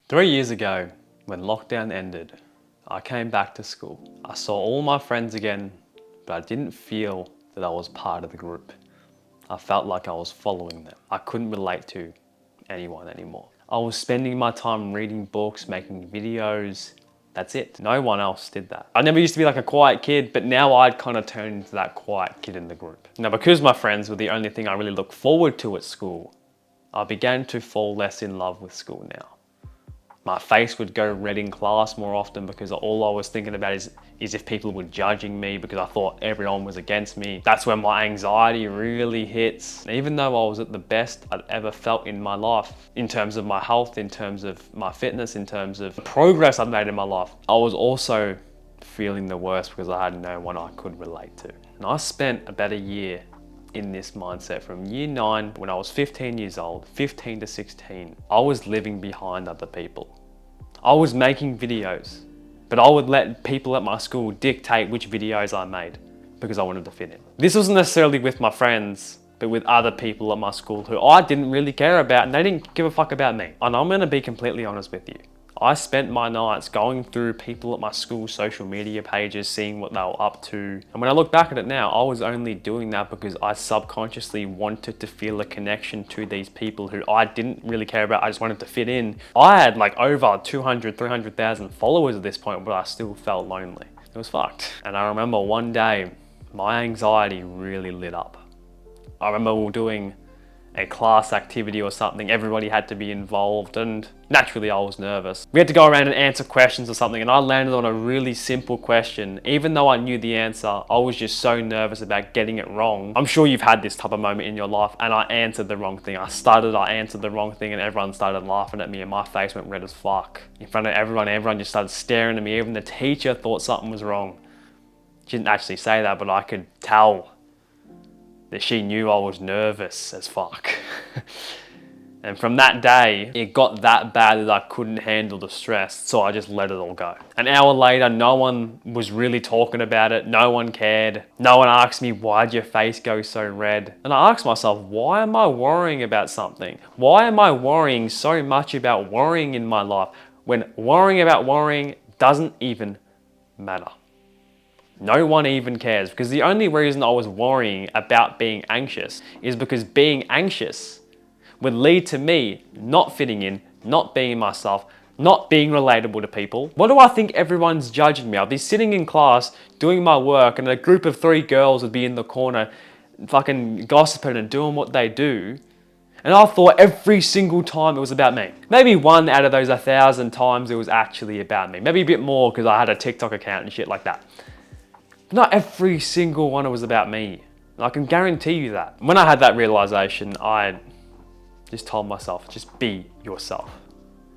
3 years ago, when lockdown ended, I came back to school. I saw all my friends again, but I didn't feel that I was part of the group. I felt like I was following them. I couldn't relate to anyone anymore. I was spending my time reading books, making videos. That's it. No one else did that. I never used to be like a quiet kid, but now I'd kind of turned into that quiet kid in the group. Now, because my friends were the only thing I really looked forward to at school, I began to fall less in love with school now. My face would go red in class more often because all I was thinking about is if people were judging me because I thought everyone was against me. That's when my anxiety really hits. Even though I was at the best I'd ever felt in my life, in terms of my health, in terms of my fitness, in terms of the progress I've made in my life, I was also feeling the worst because I had no one I could relate to. And I spent about a year in this mindset from year 9, when I was 15 years old, 15 to 16. I was living behind other people. I was making videos, but I would let people at my school dictate which videos I made because I wanted to fit in. This wasn't necessarily with my friends, but with other people at my school who I didn't really care about, and they didn't give a fuck about me. And I'm gonna be completely honest with you. I spent my nights going through people at my school's social media pages, seeing what they were up to. And when I look back at it now, I was only doing that because I subconsciously wanted to feel a connection to these people who I didn't really care about. I just wanted to fit in. I had like over 200, 300,000 followers at this point, but I still felt lonely. It was fucked. And I remember one day, my anxiety really lit up. I remember we were doing a class activity or something, everybody had to be involved, and naturally I was nervous. We had to go around and answer questions or something, and I landed on a really simple question. Even though I knew the answer, I was just so nervous about getting it wrong. I'm sure you've had this type of moment in your life, and I answered the wrong thing. I answered the wrong thing, and everyone started laughing at me, and my face went red as fuck. In front of everyone just started staring at me. Even the teacher thought something was wrong. She didn't actually say that, but I could tell that she knew I was nervous as fuck. And from that day, it got that bad that I couldn't handle the stress, so I just let it all go. An hour later, no one was really talking about it, no one cared. No one asked me, why'd your face go so red? And I asked myself, why am I worrying about something? Why am I worrying so much about worrying in my life when worrying about worrying doesn't even matter? No one even cares, because the only reason I was worrying about being anxious is because being anxious would lead to me not fitting in, not being myself, not being relatable to people. What do I think everyone's judging me? I'd be sitting in class doing my work and a group of 3 girls would be in the corner fucking gossiping and doing what they do. And I thought every single time it was about me. Maybe 1 out of those 1,000 times it was actually about me. Maybe a bit more because I had a TikTok account and shit like that. Not every single one was about me. I can guarantee you that. When I had that realization, I just told myself, just be yourself.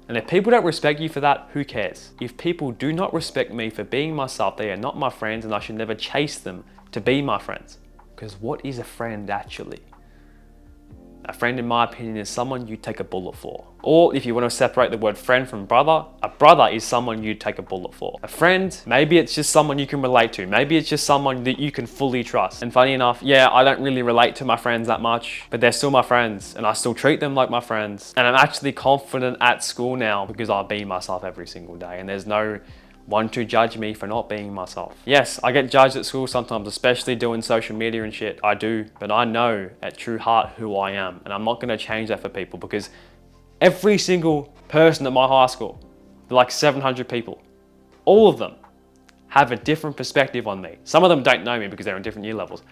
And if people don't respect you for that, who cares? If people do not respect me for being myself, they are not my friends, and I should never chase them to be my friends. Because what is a friend actually? A friend, in my opinion, is someone you take a bullet for. Or if you want to separate the word friend from brother, a brother is someone you take a bullet for. A friend, maybe it's just someone you can relate to. Maybe it's just someone that you can fully trust. And funny enough, yeah, I don't really relate to my friends that much, but they're still my friends and I still treat them like my friends. And I'm actually confident at school now because I be myself every single day, and there's no one to judge me for not being myself. Yes, I get judged at school sometimes, especially doing social media and shit. I do, but I know at true heart who I am, and I'm not gonna change that for people because every single person at my high school, like 700 people, all of them have a different perspective on me. Some of them don't know me because they're in different year levels.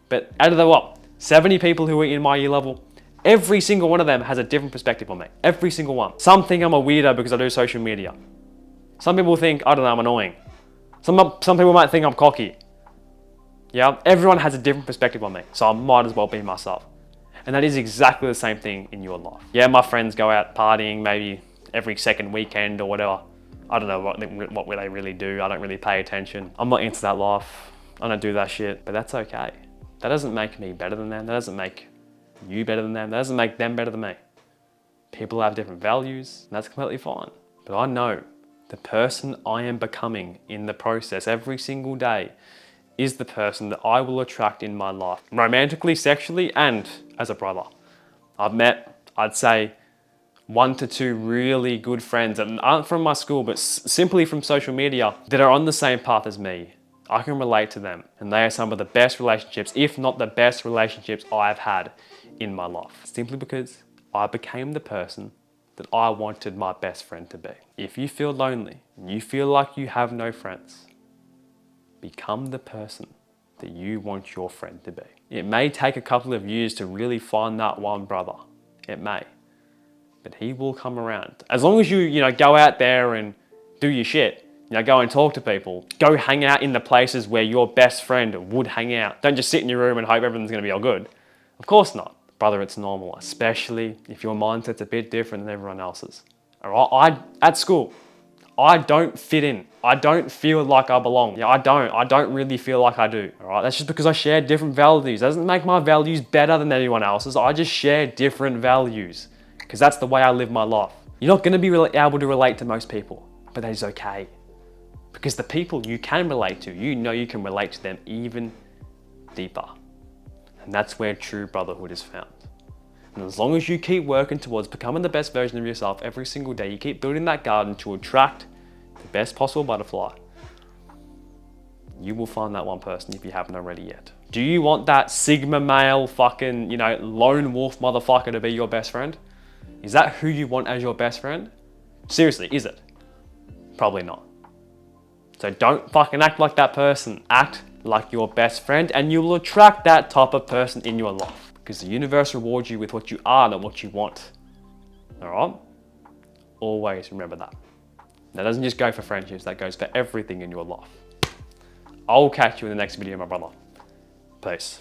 But out of the 70 people who are in my year level, every single one of them has a different perspective on me. Every single one. Some think I'm a weirdo because I do social media. Some people think, I don't know, I'm annoying. Some people might think I'm cocky. Yeah, everyone has a different perspective on me, so I might as well be myself. And that is exactly the same thing in your life. Yeah, my friends go out partying maybe every second weekend or whatever. I don't know what they really do. I don't really pay attention. I'm not into that life. I don't do that shit, but that's okay. That doesn't make me better than them. That doesn't make you better than them. That doesn't make them better than me. People have different values, and that's completely fine. But I know the person I am becoming in the process every single day is the person that I will attract in my life, romantically, sexually, and as a brother. I've met, I'd say, 1 to 2 really good friends that aren't from my school, but simply from social media, that are on the same path as me. I can relate to them, and they are some of the best relationships, if not the best relationships I've had in my life. Simply because I became the person that I wanted my best friend to be. If you feel lonely and you feel like you have no friends, become the person that you want your friend to be. It may take a couple of years to really find that one brother. It may. But he will come around. As long as you go out there and do your shit. Go and talk to people. Go hang out in the places where your best friend would hang out. Don't just sit in your room and hope everything's going to be all good. Of course not. Brother, it's normal, especially if your mindset's a bit different than everyone else's. All right? At school, I don't fit in. I don't feel like I belong. I don't really feel like I do. All right? That's just because I share different values. That doesn't make my values better than anyone else's. I just share different values because that's the way I live my life. You're not going to be able to relate to most people, but that is okay. Because the people you can relate to, you can relate to them even deeper. And that's where true brotherhood is found. And as long as you keep working towards becoming the best version of yourself every single day, you keep building that garden to attract the best possible butterfly, you will find that one person if you haven't already yet. Do you want that Sigma male fucking, lone wolf motherfucker to be your best friend? Is that who you want as your best friend? Seriously, is it? Probably not. So don't fucking act like that person. Act like your best friend and you will attract that type of person in your life. Because the universe rewards you with what you are, not what you want. All right? Always remember that. That doesn't just go for friendships, that goes for everything in your life. I'll catch you in the next video, my brother. Peace.